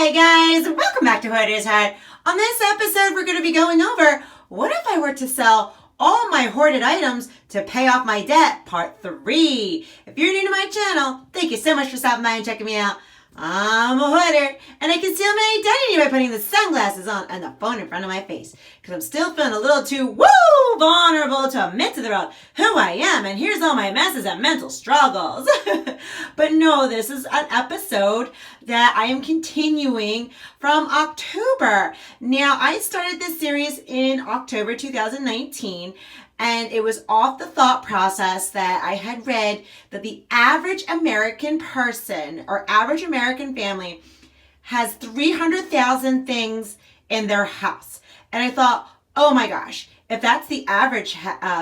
Hi guys, welcome back to Hoarders. On this episode, we're going to be going over what if I were to sell all my hoarded items to pay off my debt, part 3. If you're new to my channel, thank you so much for stopping by and checking me out. I'm a hoarder, and I conceal my identity by putting the sunglasses on and the phone in front of my face, because I'm still feeling a little too vulnerable to admit to the world who I am, and here's all my messes and mental struggles. But no, this is an episode that I am continuing from October. Now, I started this series in October 2019, and it was off the thought process that I had read that the average American person or average American family has 300,000 things in their house. And I thought, oh my gosh, if that's the average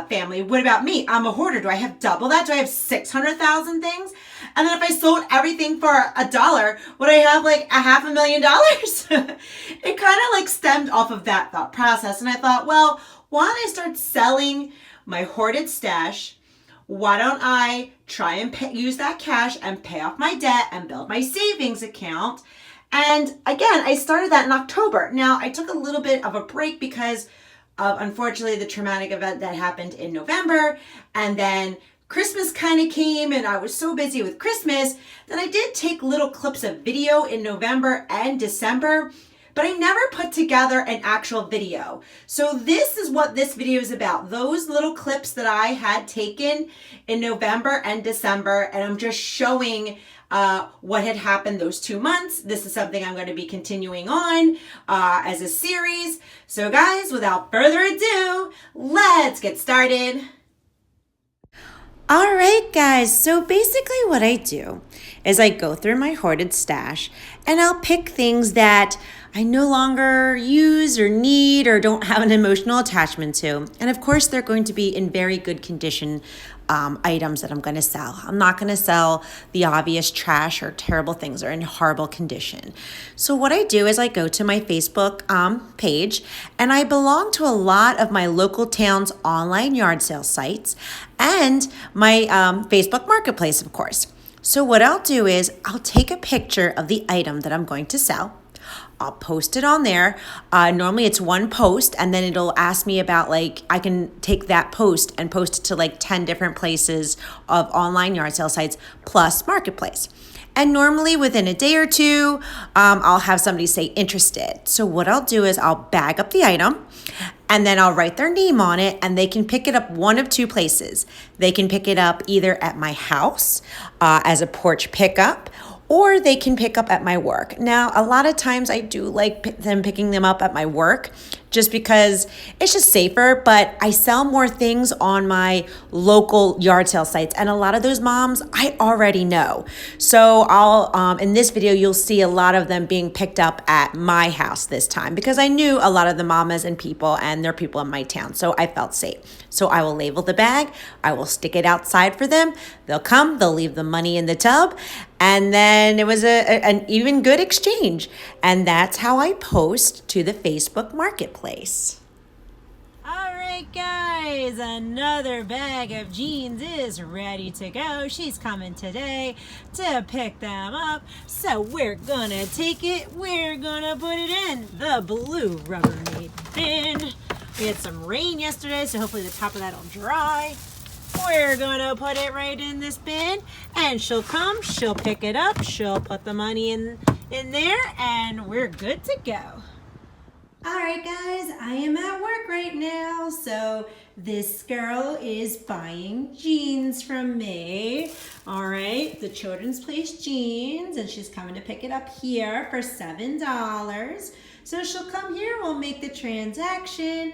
family, what about me? I'm a hoarder. Do I have double that? Do I have 600,000 things? And then if I sold everything for $1, would I have like $500,000? It kind of like stemmed off of that thought process. And I thought, well, why don't I start selling my hoarded stash? Why don't I try and use that cash and pay off my debt and build my savings account? And again, I started that in October. Now, I took a little bit of a break because of, unfortunately, the traumatic event that happened in November. And then Christmas kind of came and I was so busy with Christmas that I did take little clips of video in November and December, but I never put together an actual video. So this is what this video is about. Those little clips that I had taken in November and December, and I'm just showing what had happened those 2 months. This is something I'm going to be continuing on as a series. So guys, without further ado, let's get started. All right, guys, so basically what I do is I go through my hoarded stash and I'll pick things that I no longer use or need or don't have an emotional attachment to. And of course, they're going to be in very good condition items that I'm going to sell. I'm not going to sell the obvious trash or terrible things or in horrible condition. So what I do is I go to my Facebook page, and I belong to a lot of my local town's online yard sale sites and my Facebook marketplace, of course. So what I'll do is I'll take a picture of the item that I'm going to sell. I'll post it on there. Normally it's one post, and then it'll ask me about, like, I can take that post and post it to like 10 different places of online yard sale sites plus marketplace. And normally within a day or two, I'll have somebody say interested. So what I'll do is I'll bag up the item, and then I'll write their name on it, and they can pick it up one of two places. They can pick it up either at my house as a porch pickup, or they can pick up at my work. Now, a lot of times I do like them picking them up at my work just because it's just safer, but I sell more things on my local yard sale sites, and a lot of those moms I already know. So I'll, in this video, you'll see a lot of them being picked up at my house this time because I knew a lot of the mamas and people, and they're people in my town, so I felt safe. So I will label the bag, I will stick it outside for them, they'll come, they'll leave the money in the tub, and then it was an even good exchange. And that's how I post to the Facebook Marketplace. All right, guys, another bag of jeans is ready to go. She's coming today to pick them up. So we're gonna take it, we're gonna put it in the blue Rubbermaid bin. We had some rain yesterday, so hopefully the top of that'll dry. We're gonna put it right in this bin, and she'll come, she'll pick it up, she'll put the money in there, and we're good to go. All right, guys, I am at work right now, so this girl is buying jeans from me. All right, the Children's Place jeans, and she's coming to pick it up here for $7. So she'll come here, we'll make the transaction,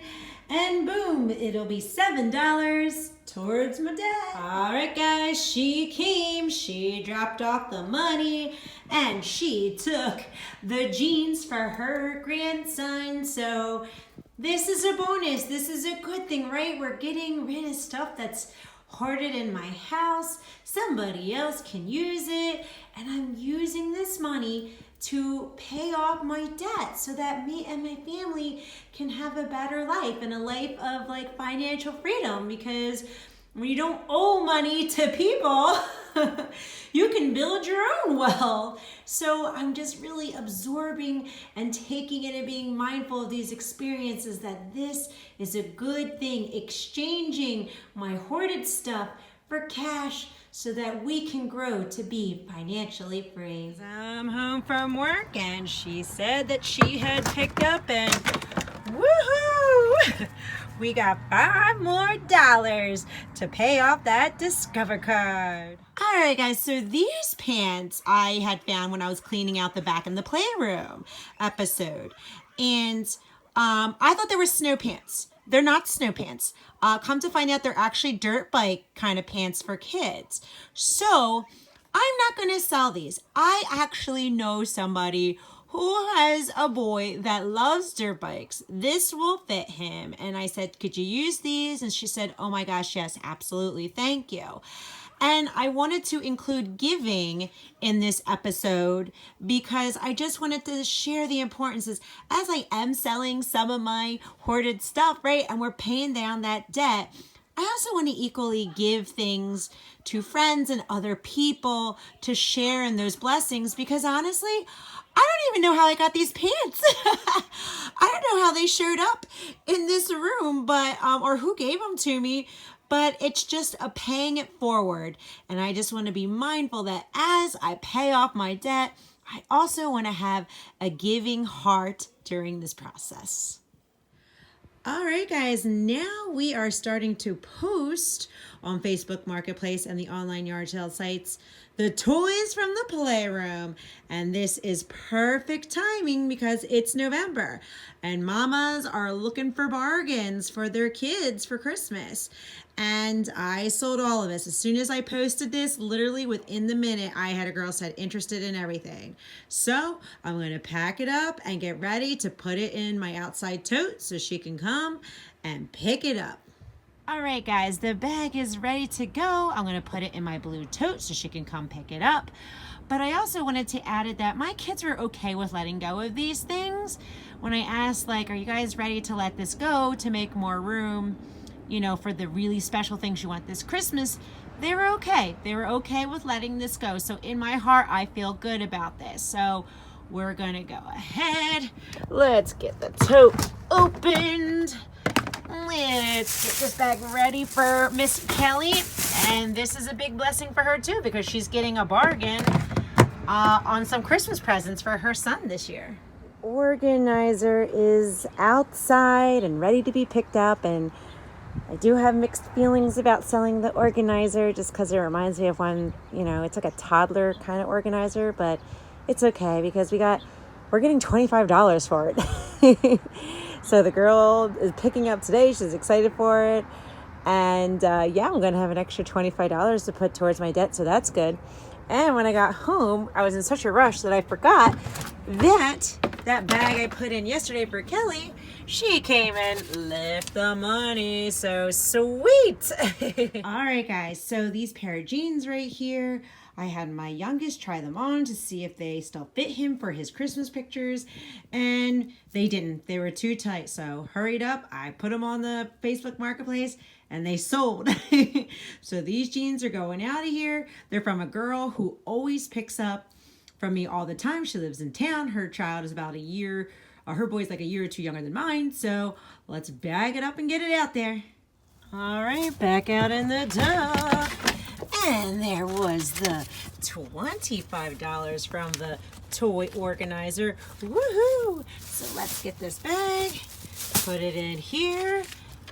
and boom, it'll be $7 towards my debt. All right, guys, she came, she dropped off the money, and she took the jeans for her grandson. So this is a bonus. This is a good thing, right? We're getting rid of stuff that's hoarded in my house. Somebody else can use it, and I'm using this money to pay off my debt so that me and my family can have a better life and a life of like financial freedom, because when you don't owe money to people, You can build your own well. So I'm just really absorbing and taking it and being mindful of these experiences, that this is a good thing, exchanging my hoarded stuff for cash so that we can grow to be financially free. I'm home from work and she said that she had picked up and woohoo! We got $5 more to pay off that Discover card. All right, guys, so these pants I had found when I was cleaning out the back in the Playroom episode. And I thought they were snow pants. They're not snow pants. Come to find out, they're actually dirt bike kind of pants for kids. So I'm not going to sell these. I actually know somebody who has a boy that loves dirt bikes. This will fit him. And I said, could you use these? And she said, oh my gosh, yes, absolutely. Thank you. And I wanted to include giving in this episode because I just wanted to share the importances, as I am selling some of my hoarded stuff, right? And we're paying down that debt. I also want to equally give things to friends and other people to share in those blessings, because honestly, I don't even know how I got these pants. I don't know how they showed up in this room, but or who gave them to me. But it's just a paying it forward. And I just want to be mindful that as I pay off my debt, I also want to have a giving heart during this process. All right, guys, now we are starting to post on Facebook Marketplace and the online yard sale sites the toys from the Playroom. And this is perfect timing because it's November and mamas are looking for bargains for their kids for Christmas. And I sold all of this. As soon as I posted this, literally within the minute, I had a girl said interested in everything. So I'm going to pack it up and get ready to put it in my outside tote so she can come and pick it up. All right, guys, the bag is ready to go. I'm going to put it in my blue tote so she can come pick it up. But I also wanted to add that my kids were okay with letting go of these things. When I asked, like, are you guys ready to let this go to make more room, you know, for the really special things you want this Christmas, they were okay. They were okay with letting this go. So in my heart, I feel good about this. So we're going to go ahead. Let's get the tote opened. Let's get this bag ready for Miss Kelly. And this is a big blessing for her too, because she's getting a bargain on some Christmas presents for her son this year. Organizer is outside and ready to be picked up, and I do have mixed feelings about selling the organizer just because it reminds me of one, you know, it's like a toddler kind of organizer, but it's okay because we're getting $25 for it. So the girl is picking up today. She's excited for it. And yeah, I'm going to have an extra $25 to put towards my debt. So that's good. And when I got home, I was in such a rush that I forgot that bag I put in yesterday for Kelly, she came and left the money. So sweet. All right, guys. So these pair of jeans right here, I had my youngest try them on to see if they still fit him for his Christmas pictures, and they didn't. They were too tight, so hurried up. I put them on the Facebook Marketplace, and they sold. So these jeans are going out of here. They're from a girl who always picks up from me all the time. She lives in town. Her child is about a year, her boy's like a year or two younger than mine, so let's bag it up and get it out there. All right, back out in the tub. And there was the $25 from the toy organizer. Woohoo! So let's get this bag, put it in here,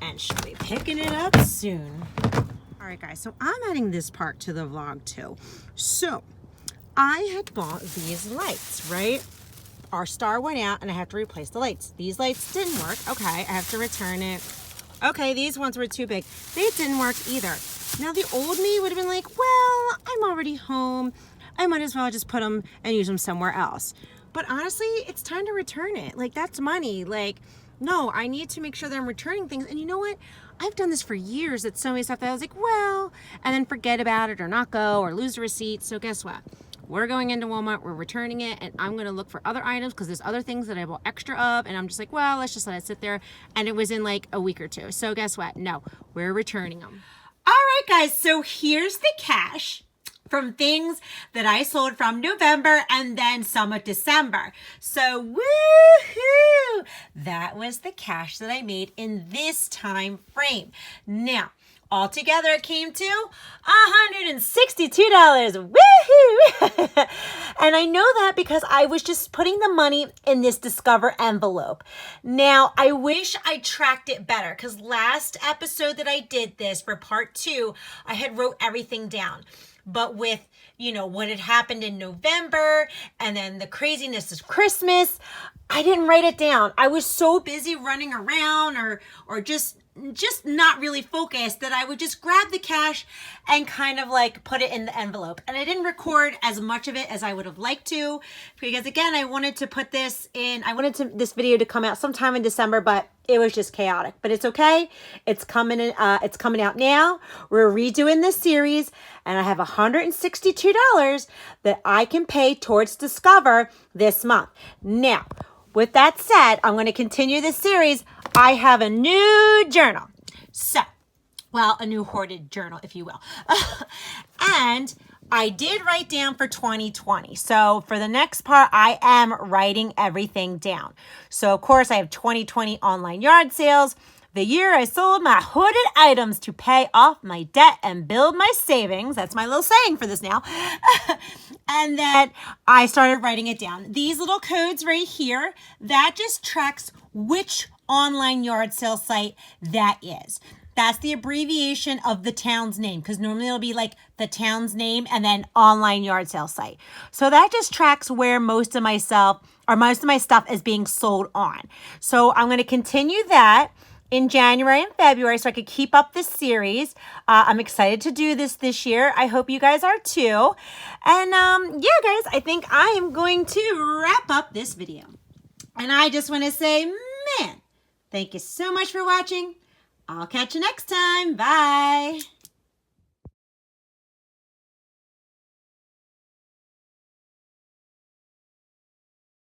and she'll be picking it up soon. All right, guys, so I'm adding this part to the vlog too. So I had bought these lights, right? Our star went out and I have to replace the lights. These lights didn't work. Okay, I have to return it. Okay, these ones were too big. They didn't work either. Now, the old me would have been like, well, I'm already home. I might as well just put them and use them somewhere else. But honestly, it's time to return it. Like, that's money. Like, no, I need to make sure that I'm returning things. And you know what? I've done this for years at so many stuff that I was like, well, and then forget about it or not go or lose the receipt. So guess what? We're going into Walmart, we're returning it, and I'm going to look for other items because there's other things that I bought extra of, and I'm just like, well, let's just let it sit there. And it was in like a week or two. So guess what? No, we're returning them. All right, guys, so here's the cash. from things that I sold from November and then some of December. So woohoo! That was the cash that I made in this time frame. Now, altogether it came to $162. Woohoo! And I know that because I was just putting the money in this Discover envelope. Now, I wish I tracked it better because last episode that I did this for part 2, I had wrote everything down. But with, what had happened in November and then the craziness of Christmas, I didn't write it down. I was so busy running around or just not really focused that I would just grab the cash and kind of like put it in the envelope. And I didn't record as much of it as I would have liked to because again, I wanted to put this in, this video to come out sometime in December, but it was just chaotic, but it's okay. It's coming out now. We're redoing this series and I have $162 that I can pay towards Discover this month. Now, with that said, I'm going to continue this series. I have a new journal. A new hoarded journal, if you will. And I did write down for 2020. So for the next part, I am writing everything down. So of course I have 2020 online yard sales, the year I sold my hoarded items to pay off my debt and build my savings. That's my little saying for this now. And then I started writing it down. These little codes right here, that just tracks which online yard sale site that is. That's the abbreviation of the town's name because normally it'll be like the town's name and then online yard sale site. So that just tracks where most of my stuff is being sold on. So I'm going to continue that in January and February so I could keep up this series. I'm excited to do this year. I hope you guys are too. And yeah, guys, I think I am going to wrap up this video. And I just want to say, man, thank you so much for watching. I'll catch you next time. Bye.